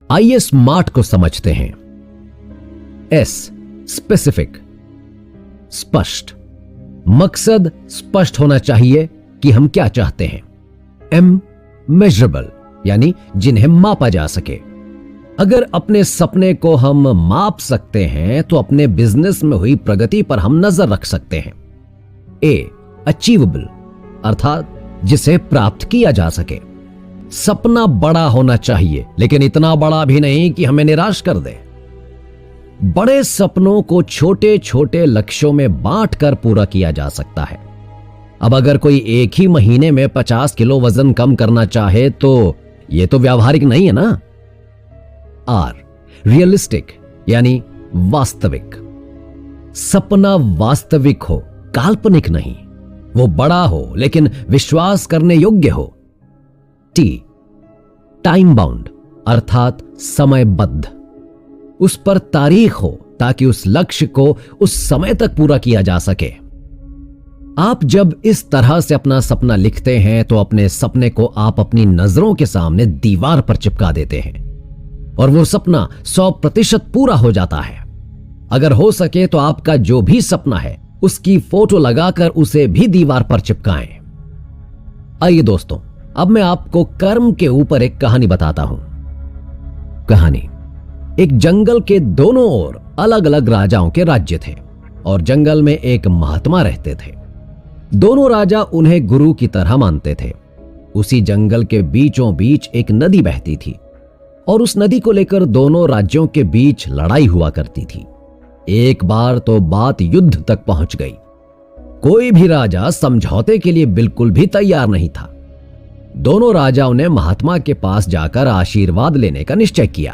आइए स्मार्ट को समझते हैं। एस स्पेसिफिक, स्पष्ट, मकसद स्पष्ट होना चाहिए कि हम क्या चाहते हैं। एम मेजरेबल, यानी जिन्हें मापा जा सके। अगर अपने सपने को हम माप सकते हैं तो अपने बिजनेस में हुई प्रगति पर हम नजर रख सकते हैं। ए अचीवेबल, अर्थात जिसे प्राप्त किया जा सके। सपना बड़ा होना चाहिए, लेकिन इतना बड़ा भी नहीं कि हमें निराश कर दे। बड़े सपनों को छोटे छोटे लक्ष्यों में बांटकर पूरा किया जा सकता है। अब अगर कोई एक ही महीने में 50 किलो वजन कम करना चाहे तो यह तो व्यावहारिक नहीं है ना। आर रियलिस्टिक, यानी वास्तविक। सपना वास्तविक हो, काल्पनिक नहीं। वो बड़ा हो लेकिन विश्वास करने योग्य हो। टी टाइम बाउंड, अर्थात समयबद्ध। उस पर तारीख हो ताकि उस लक्ष्य को उस समय तक पूरा किया जा सके। आप जब इस तरह से अपना सपना लिखते हैं तो अपने सपने को आप अपनी नजरों के सामने दीवार पर चिपका देते हैं और वो सपना 100% पूरा हो जाता है। अगर हो सके तो आपका जो भी सपना है उसकी फोटो लगाकर उसे भी दीवार पर चिपकाएं। आइए दोस्तों, अब मैं आपको कर्म के ऊपर एक कहानी बताता हूं। कहानी, एक जंगल के दोनों ओर अलग अलग राजाओं के राज्य थे और जंगल में एक महात्मा रहते थे। दोनों राजा उन्हें गुरु की तरह मानते थे। उसी जंगल के बीचों बीच एक नदी बहती थी और उस नदी को लेकर दोनों राज्यों के बीच लड़ाई हुआ करती थी। एक बार तो बात युद्ध तक पहुंच गई। कोई भी राजा समझौते के लिए बिल्कुल भी तैयार नहीं था। दोनों राजाओं ने महात्मा के पास जाकर आशीर्वाद लेने का निश्चय किया।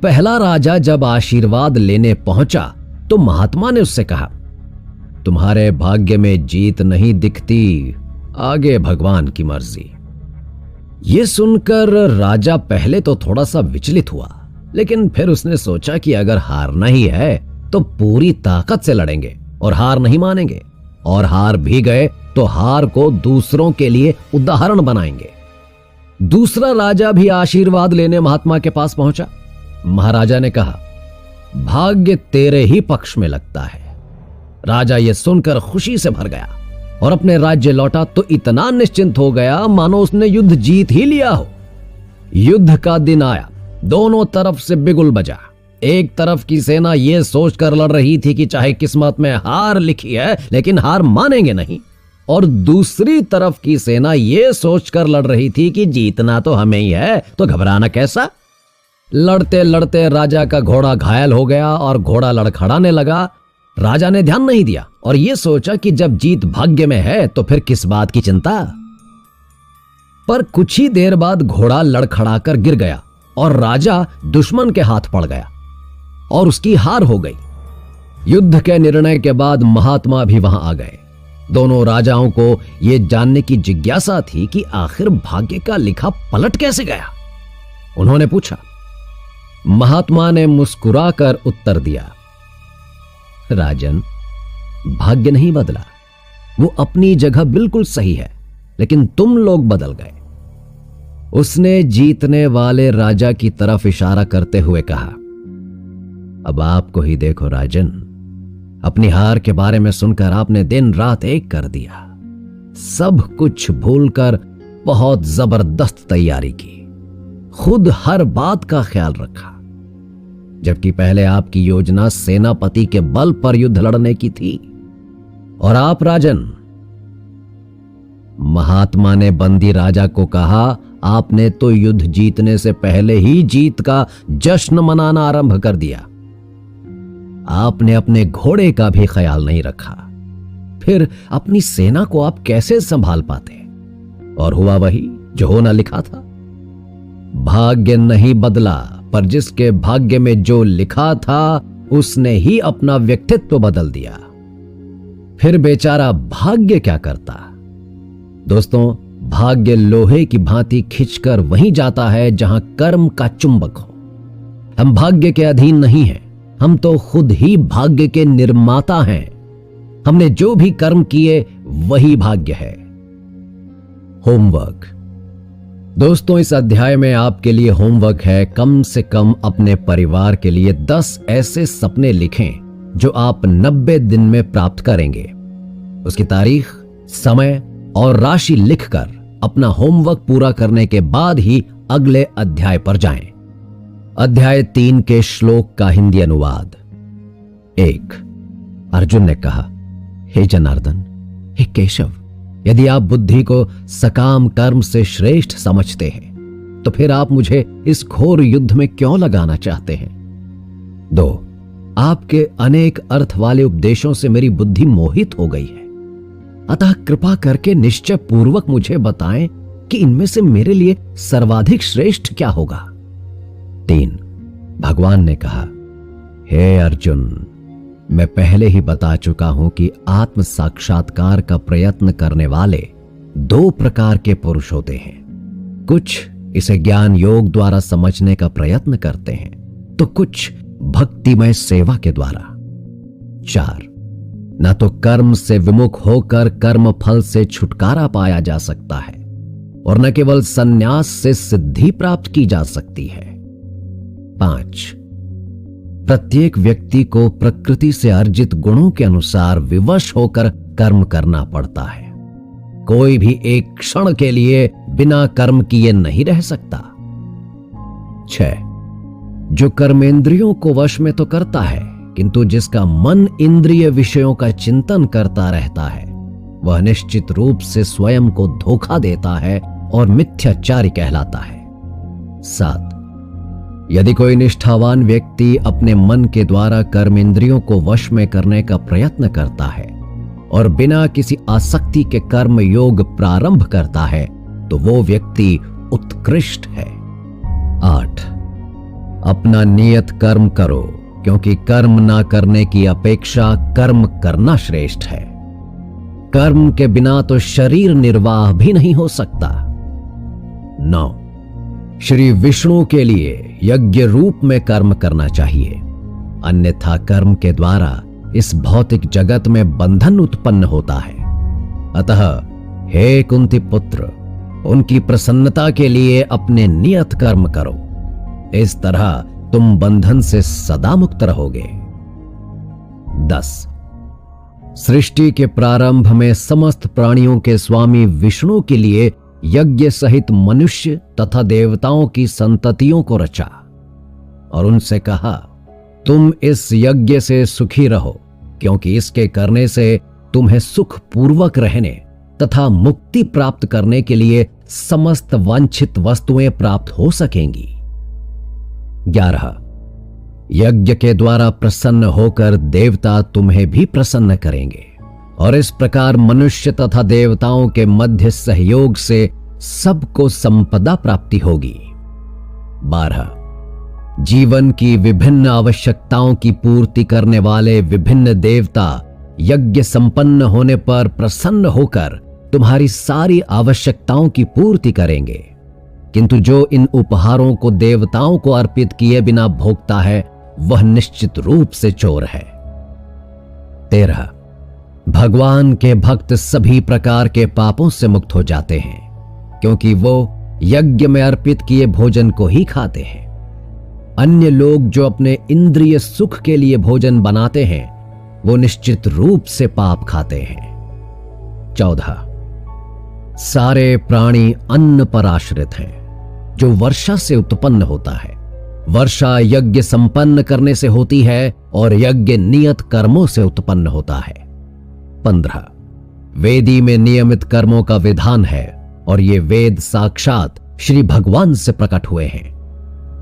पहला राजा जब आशीर्वाद लेने पहुंचा तो महात्मा ने उससे कहा, तुम्हारे भाग्य में जीत नहीं दिखती, आगे भगवान की मर्जी। यह सुनकर राजा पहले तो थोड़ा सा विचलित हुआ, लेकिन फिर उसने सोचा कि अगर हारना ही है तो पूरी ताकत से लड़ेंगे और हार नहीं मानेंगे, और हार भी गए तो हार को दूसरों के लिए उदाहरण बनाएंगे। दूसरा राजा भी आशीर्वाद लेने महात्मा के पास पहुंचा। महाराजा ने कहा, भाग्य तेरे ही पक्ष में लगता है। राजा यह सुनकर खुशी से भर गया और अपने राज्य लौटा तो इतना निश्चिंत हो गया मानो उसने युद्ध जीत ही लिया हो। युद्ध का दिन आया। दोनों तरफ से बिगुल बजा। एक तरफ की सेना यह सोचकर लड़ रही थी कि चाहे किस्मत में हार लिखी है लेकिन हार मानेंगे नहीं, और दूसरी तरफ की सेना यह सोचकर लड़ रही थी कि जीतना तो हमें ही है तो घबराना कैसा। लड़ते लड़ते राजा का घोड़ा घायल हो गया और घोड़ा लड़खड़ाने लगा। राजा ने ध्यान नहीं दिया और यह सोचा कि जब जीत भाग्य में है तो फिर किस बात की चिंता। पर कुछ ही देर बाद घोड़ा लड़खड़ाकर गिर गया और राजा दुश्मन के हाथ पड़ गया और उसकी हार हो गई। युद्ध के निर्णय के बाद महात्मा भी वहां आ गए। दोनों राजाओं को यह जानने की जिज्ञासा थी कि आखिर भाग्य का लिखा पलट कैसे गया। उन्होंने पूछा। महात्मा ने मुस्कुराकर उत्तर दिया, राजन, भाग्य नहीं बदला, वो अपनी जगह बिल्कुल सही है, लेकिन तुम लोग बदल गए। उसने जीतने वाले राजा की तरफ इशारा करते हुए कहा, अब आपको ही देखो राजन, अपनी हार के बारे में सुनकर आपने दिन रात एक कर दिया। सब कुछ भूलकर बहुत जबरदस्त तैयारी की, खुद हर बात का ख्याल रखा, जबकि पहले आपकी योजना सेनापति के बल पर युद्ध लड़ने की थी। और आप राजन, महात्मा ने बंदी राजा को कहा, आपने तो युद्ध जीतने से पहले ही जीत का जश्न मनाना आरंभ कर दिया। आपने अपने घोड़े का भी ख्याल नहीं रखा। फिर अपनी सेना को आप कैसे संभाल पाते? और हुआ वही जो होना लिखा था। भाग्य नहीं बदला, पर जिसके भाग्य में जो लिखा था उसने ही अपना व्यक्तित्व बदल दिया। फिर बेचारा भाग्य क्या करता? दोस्तों, भाग्य लोहे की भांति खिंचकर वहीं जाता है जहां कर्म का चुंबक हो। हम भाग्य के अधीन नहीं हैं, हम तो खुद ही भाग्य के निर्माता हैं। हमने जो भी कर्म किए वही भाग्य है। होमवर्क, दोस्तों, इस अध्याय में आपके लिए होमवर्क है, कम से कम अपने परिवार के लिए 10 ऐसे सपने लिखें जो आप 90 दिन में प्राप्त करेंगे। उसकी तारीख, समय और राशि लिखकर अपना होमवर्क पूरा करने के बाद ही अगले अध्याय पर जाएं। अध्याय 3 के श्लोक का हिंदी अनुवाद। 1। अर्जुन ने कहा, हे जनार्दन, हे केशव, यदि आप बुद्धि को सकाम कर्म से श्रेष्ठ समझते हैं तो फिर आप मुझे इस घोर युद्ध में क्यों लगाना चाहते हैं? 2। आपके अनेक अर्थ वाले उपदेशों से मेरी बुद्धि मोहित हो गई है, अतः कृपा करके निश्चय पूर्वक मुझे बताएं कि इनमें से मेरे लिए सर्वाधिक श्रेष्ठ क्या होगा? 3। भगवान ने कहा, हे अर्जुन, मैं पहले ही बता चुका हूं कि आत्म साक्षात्कार का प्रयत्न करने वाले 2 प्रकार के पुरुष होते हैं। कुछ इसे ज्ञान योग द्वारा समझने का प्रयत्न करते हैं तो कुछ भक्तिमय सेवा के द्वारा। 4। न तो कर्म से विमुख होकर कर्म फल से छुटकारा पाया जा सकता है और न केवल संन्यास से सिद्धि प्राप्त की जा सकती है। 5। प्रत्येक व्यक्ति को प्रकृति से अर्जित गुणों के अनुसार विवश होकर कर्म करना पड़ता है। कोई भी एक क्षण के लिए बिना कर्म किए नहीं रह सकता। 6। जो कर्मेंद्रियों को वश में तो करता है, किंतु जिसका मन इंद्रिय विषयों का चिंतन करता रहता है, वह निश्चित रूप से स्वयं को धोखा देता है और मिथ्याचारी कहलाता है। 7। यदि कोई निष्ठावान व्यक्ति अपने मन के द्वारा कर्मेंद्रियों को वश में करने का प्रयत्न करता है और बिना किसी आसक्ति के कर्म योग प्रारंभ करता है तो वो व्यक्ति उत्कृष्ट है। 8। अपना नियत कर्म करो, क्योंकि कर्म ना करने की अपेक्षा कर्म करना श्रेष्ठ है। कर्म के बिना तो शरीर निर्वाह भी नहीं हो सकता। 9। श्री विष्णु के लिए यज्ञ रूप में कर्म करना चाहिए, अन्यथा कर्म के द्वारा इस भौतिक जगत में बंधन उत्पन्न होता है। अतः हे कुंती पुत्र, उनकी प्रसन्नता के लिए अपने नियत कर्म करो, इस तरह तुम बंधन से सदा मुक्त रहोगे। 10। सृष्टि के प्रारंभ में समस्त प्राणियों के स्वामी विष्णु के लिए यज्ञ सहित मनुष्य तथा देवताओं की संततियों को रचा और उनसे कहा, तुम इस यज्ञ से सुखी रहो, क्योंकि इसके करने से तुम्हें सुख पूर्वक रहने तथा मुक्ति प्राप्त करने के लिए समस्त वांछित वस्तुएं प्राप्त हो सकेंगी। 11। यज्ञ के द्वारा प्रसन्न होकर देवता तुम्हें भी प्रसन्न करेंगे और इस प्रकार मनुष्य तथा देवताओं के मध्य सहयोग से सबको संपदा प्राप्ति होगी। 12। जीवन की विभिन्न आवश्यकताओं की पूर्ति करने वाले विभिन्न देवता यज्ञ संपन्न होने पर प्रसन्न होकर तुम्हारी सारी आवश्यकताओं की पूर्ति करेंगे, किंतु जो इन उपहारों को देवताओं को अर्पित किए बिना भोगता है वह निश्चित रूप से चोर है। 13। भगवान के भक्त सभी प्रकार के पापों से मुक्त हो जाते हैं, क्योंकि वो यज्ञ में अर्पित किए भोजन को ही खाते हैं। अन्य लोग जो अपने इंद्रिय सुख के लिए भोजन बनाते हैं वो निश्चित रूप से पाप खाते हैं। 14। सारे प्राणी अन्न पर आश्रित हैं, जो वर्षा से उत्पन्न होता है। वर्षा यज्ञ संपन्न करने से होती है और यज्ञ नियत कर्मों से उत्पन्न होता है। 15। वेदी में नियमित कर्मों का विधान है और ये वेद साक्षात श्री भगवान से प्रकट हुए हैं,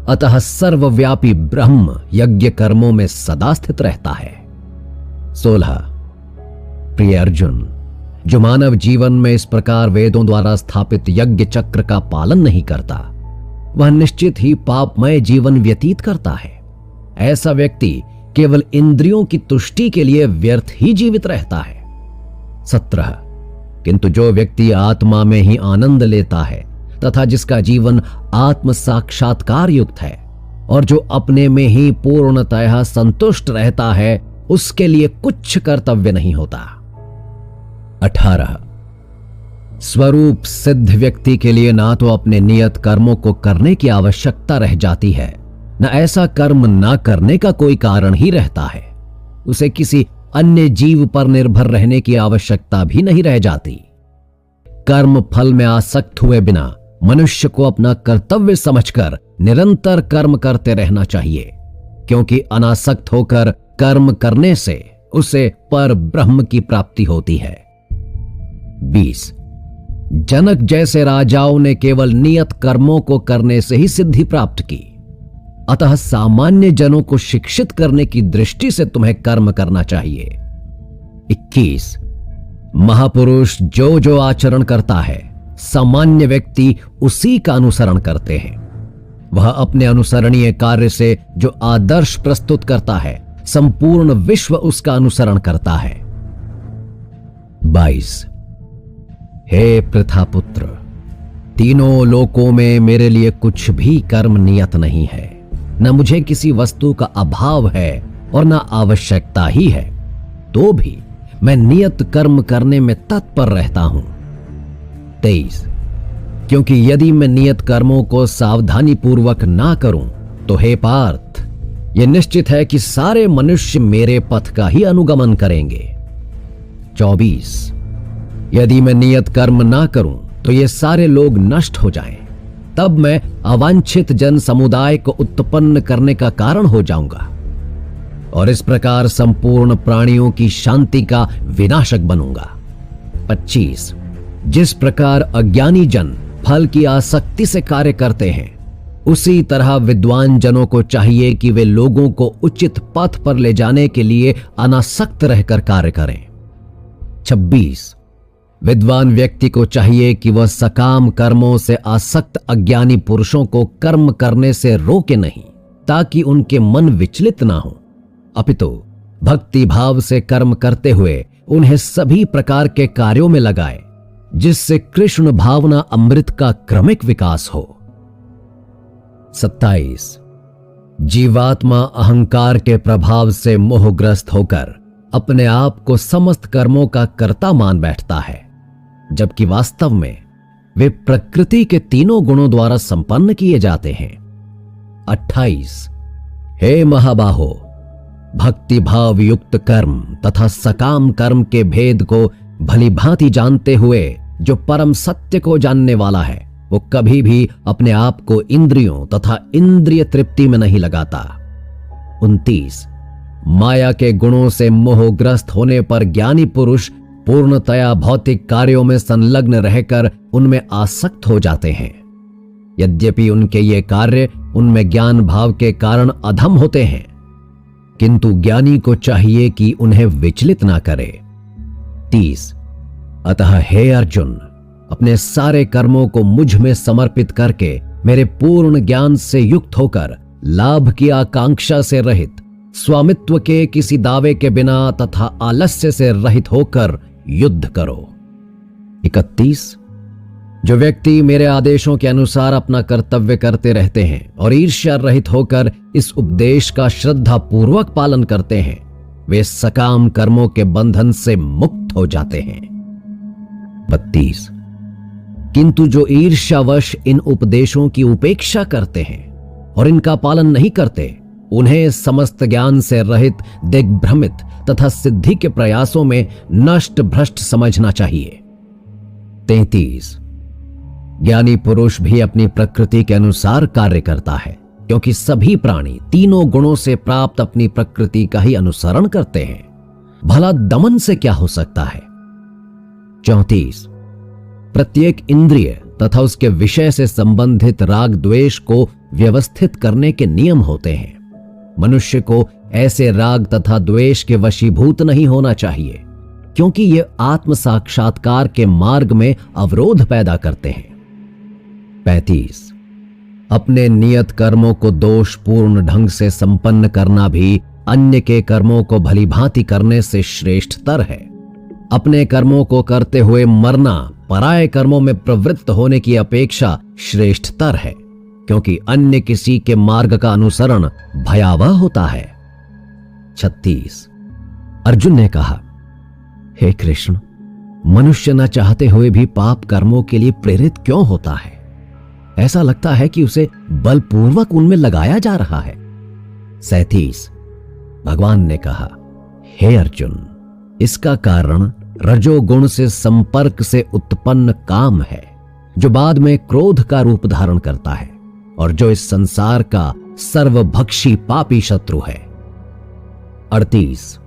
अतः सर्वव्यापी ब्रह्म यज्ञ कर्मों में सदा स्थित रहता है। 16। प्रिय अर्जुन, जो मानव जीवन में इस प्रकार वेदों द्वारा स्थापित यज्ञ चक्र का पालन नहीं करता वह निश्चित ही पापमय जीवन व्यतीत करता है। ऐसा व्यक्ति केवल इंद्रियों की तुष्टि के लिए व्यर्थ ही जीवित रहता है। 17। किंतु जो व्यक्ति आत्मा में ही आनंद लेता है तथा जिसका जीवन आत्म साक्षात्कार युक्त है और जो अपने में ही पूर्णतः संतुष्ट रहता है, उसके लिए कुछ कर्तव्य नहीं होता। 18। स्वरूप सिद्ध व्यक्ति के लिए ना तो अपने नियत कर्मों को करने की आवश्यकता रह जाती है, न ऐसा कर्म ना करने का कोई कारण ही रहता है। उसे किसी अन्य जीव पर निर्भर रहने की आवश्यकता भी नहीं रह जाती। कर्म फल में आसक्त हुए बिना मनुष्य को अपना कर्तव्य समझकर निरंतर कर्म करते रहना चाहिए, क्योंकि अनासक्त होकर कर्म करने से उसे पर ब्रह्म की प्राप्ति होती है। 20 जनक जैसे राजाओं ने केवल नियत कर्मों को करने से ही सिद्धि प्राप्त की, अतः सामान्य जनों को शिक्षित करने की दृष्टि से तुम्हें कर्म करना चाहिए। 21 महापुरुष जो जो आचरण करता है, सामान्य व्यक्ति उसी का अनुसरण करते हैं। वह अपने अनुसरणीय कार्य से जो आदर्श प्रस्तुत करता है, संपूर्ण विश्व उसका अनुसरण करता है। 22 हे पृथापुत्र, तीनों लोकों में मेरे लिए कुछ भी कर्म नियत नहीं है, न मुझे किसी वस्तु का अभाव है और न आवश्यकता ही है, तो भी मैं नियत कर्म करने में तत्पर रहता हूं। 23 क्योंकि यदि मैं नियत कर्मों को सावधानी पूर्वक ना करूं तो हे पार्थ, यह निश्चित है कि सारे मनुष्य मेरे पथ का ही अनुगमन करेंगे। 24 यदि मैं नियत कर्म ना करूं तो ये सारे लोग नष्ट हो जाएं, तब मैं अवांछित जन समुदाय को उत्पन्न करने का कारण हो जाऊंगा और इस प्रकार संपूर्ण प्राणियों की शांति का विनाशक बनूंगा। 25 जिस प्रकार अज्ञानी जन फल की आसक्ति से कार्य करते हैं, उसी तरह विद्वान जनों को चाहिए कि वे लोगों को उचित पथ पर ले जाने के लिए अनासक्त रहकर कार्य करें। 26 विद्वान व्यक्ति को चाहिए कि वह सकाम कर्मों से आसक्त अज्ञानी पुरुषों को कर्म करने से रोके नहीं, ताकि उनके मन विचलित ना हो, अपितु भक्ति भाव से कर्म करते हुए उन्हें सभी प्रकार के कार्यों में लगाए, जिससे कृष्ण भावना अमृत का क्रमिक विकास हो। 27 जीवात्मा अहंकार के प्रभाव से मोहग्रस्त होकर अपने आप को समस्त कर्मों का कर्ता मान बैठता है, जबकि वास्तव में वे प्रकृति के तीनों गुणों द्वारा संपन्न किए जाते हैं। 28 हे महाबाहो, भक्ति भाव युक्त कर्म तथा सकाम कर्म के भेद को भली भांति जानते हुए जो परम सत्य को जानने वाला है, वो कभी भी अपने आप को इंद्रियों तथा इंद्रिय तृप्ति में नहीं लगाता। 29 माया के गुणों से मोहग्रस्त होने पर ज्ञानी पुरुष पूर्णतया भौतिक कार्यों में संलग्न रहकर उनमें आसक्त हो जाते हैं। यद्यपि उनके ये कार्य उनमें ज्ञान भाव के कारण अधम होते हैं, किंतु ज्ञानी को चाहिए कि उन्हें विचलित ना करे। 30 अतः हे अर्जुन, अपने सारे कर्मों को मुझ में समर्पित करके मेरे पूर्ण ज्ञान से युक्त होकर लाभ की आकांक्षा से रहित, स्वामित्व के किसी दावे के बिना तथा आलस्य से रहित होकर युद्ध करो। 31 जो व्यक्ति मेरे आदेशों के अनुसार अपना कर्तव्य करते रहते हैं और ईर्ष्या रहित होकर इस उपदेश का श्रद्धा पूर्वक पालन करते हैं, वे सकाम कर्मों के बंधन से मुक्त हो जाते हैं। 32 किंतु जो ईर्ष्यावश इन उपदेशों की उपेक्षा करते हैं और इनका पालन नहीं करते, उन्हें समस्त ज्ञान से रहित, दिग्भ्रमित तथा सिद्धि के प्रयासों में नष्ट भ्रष्ट समझना चाहिए। 33 ज्ञानी पुरुष भी अपनी प्रकृति के अनुसार कार्य करता है, क्योंकि सभी प्राणी तीनों गुणों से प्राप्त अपनी प्रकृति का ही अनुसरण करते हैं। भला दमन से क्या हो सकता है। 34 प्रत्येक इंद्रिय तथा उसके विषय से संबंधित राग द्वेष को व्यवस्थित करने के नियम होते हैं। मनुष्य को ऐसे राग तथा द्वेष के वशीभूत नहीं होना चाहिए, क्योंकि ये आत्म साक्षात्कार के मार्ग में अवरोध पैदा करते हैं। 35 अपने नियत कर्मों को दोषपूर्ण ढंग से संपन्न करना भी अन्य के कर्मों को भली भांति करने से श्रेष्ठतर है। अपने कर्मों को करते हुए मरना पराये कर्मों में प्रवृत्त होने की अपेक्षा श्रेष्ठतर है, क्योंकि अन्य किसी के मार्ग का अनुसरण भयावह होता है। 36 अर्जुन ने कहा, हे कृष्ण, मनुष्य न चाहते हुए भी पाप कर्मों के लिए प्रेरित क्यों होता है? ऐसा लगता है कि उसे बलपूर्वक उनमें लगाया जा रहा है। 37 भगवान ने कहा, हे अर्जुन, इसका कारण रजोगुण से संपर्क से उत्पन्न काम है, जो बाद में क्रोध का रूप धारण करता है और जो इस संसार का सर्वभक्षी पापी शत्रु है। 38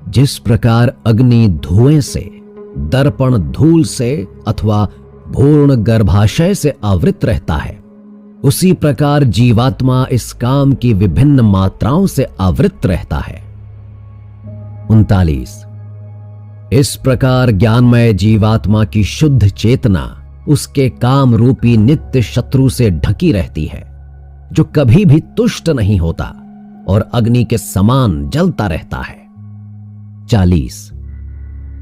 जिस प्रकार अग्नि धुएं से, दर्पण धूल से अथवा भूर्ण गर्भाशय से आवृत रहता है, उसी प्रकार जीवात्मा इस काम की विभिन्न मात्राओं से आवृत रहता है। 39 इस प्रकार ज्ञानमय जीवात्मा की शुद्ध चेतना उसके काम रूपी नित्य शत्रु से ढकी रहती है, जो कभी भी तुष्ट नहीं होता और अग्नि के समान जलता रहता है। 40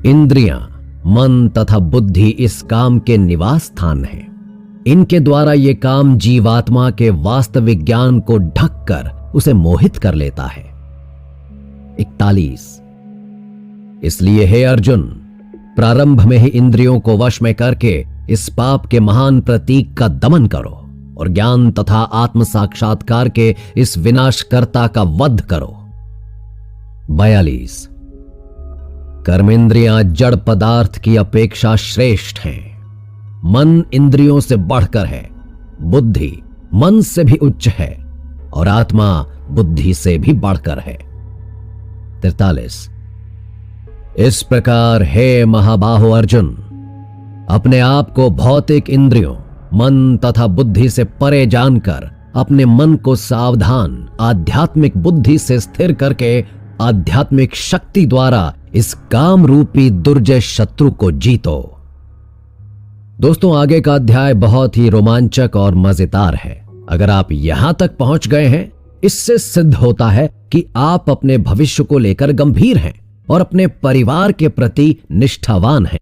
इंद्रियां, मन तथा बुद्धि इस काम के निवास स्थान हैं। इनके द्वारा ये काम जीवात्मा के वास्तविक ज्ञान को ढककर उसे मोहित कर लेता है। 41 इसलिए हे अर्जुन, प्रारंभ में ही इंद्रियों को वश में करके इस पाप के महान प्रतीक का दमन करो और ज्ञान तथा आत्म साक्षात्कार के इस विनाशकर्ता का वध करो। 42 कर्मेंद्रियां जड़ पदार्थ की अपेक्षा श्रेष्ठ हैं। मन इंद्रियों से बढ़कर है, बुद्धि मन से भी उच्च है और आत्मा बुद्धि से भी बढ़कर है। 43 इस प्रकार हे महाबाहो अर्जुन, अपने आप को भौतिक इंद्रियों, मन तथा बुद्धि से परे जानकर अपने मन को सावधान आध्यात्मिक बुद्धि से स्थिर करके आध्यात्मिक शक्ति द्वारा इस काम रूपी दुर्जय शत्रु को जीतो। दोस्तों, आगे का अध्याय बहुत ही रोमांचक और मजेदार है। अगर आप यहां तक पहुंच गए हैं, इससे सिद्ध होता है कि आप अपने भविष्य को लेकर गंभीर हैं और अपने परिवार के प्रति निष्ठावान हैं।